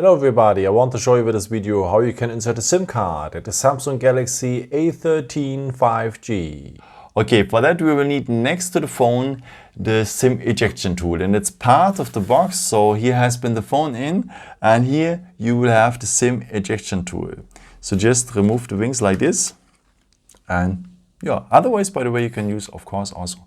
Hello everybody, I want to show you with this video how you can insert a SIM card at the Samsung Galaxy A13 5G. Okay, for that we will need next to the phone the SIM ejection tool, and it's part of the box. So here has been the phone in, and here you will have the SIM ejection tool. So just remove the wings like this, and yeah, otherwise, by the way, you can use of course also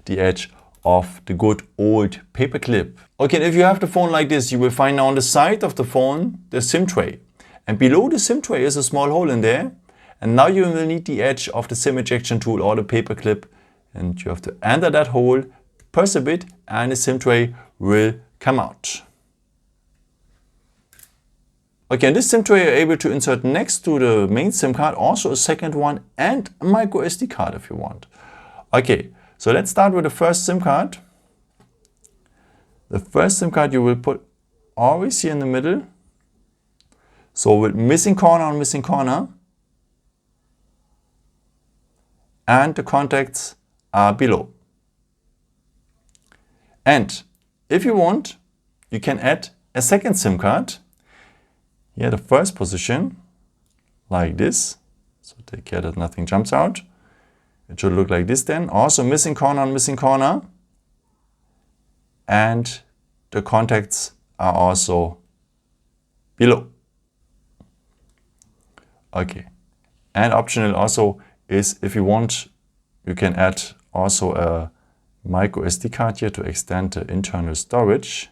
the edge of the good old paper clip. Okay, and if you have the phone like this, you will find on the side of the phone the SIM tray, and below the SIM tray is a small hole in there. And now you will need the edge of the SIM ejection tool or the paper clip, and you have to enter that hole, press a bit, and the SIM tray will come out. Okay, and this SIM tray you're able to insert next to the main SIM card, also a second one, and a micro SD card if you want. Okay, so let's start with the first SIM card. The first SIM card you will put always here in the middle. So with missing corner on missing corner. And the contacts are below. And if you want, you can add a second SIM card. Here the first position, like this. So take care that nothing jumps out. It should look like this then. Also missing corner on missing corner. And the contacts are also below. Okay. And optional also is, if you want, you can add also a micro SD card here to extend the internal storage.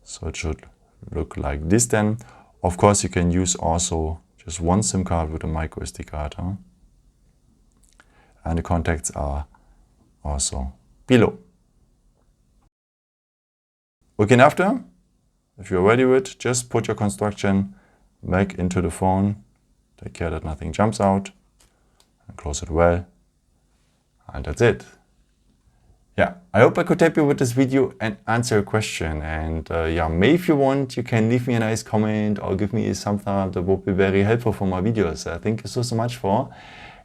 So it should look like this then. Of course, you can use also just one SIM card with a micro SD card. And the contacts are also below. Okay, and after, if you're ready with it, just put your construction back into the phone. Take care that nothing jumps out. And close it well, and that's it. Yeah, I hope I could help you with this video and answer your question. And yeah, maybe if you want, you can leave me a nice comment or give me a thumbs up. That would be very helpful for my videos. Thank you so much for.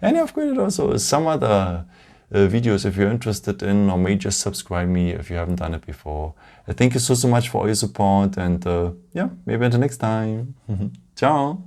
And I've created also some other videos if you're interested in, or maybe just subscribe me if you haven't done it before. Thank you so much for all your support, and yeah, maybe until next time. Ciao.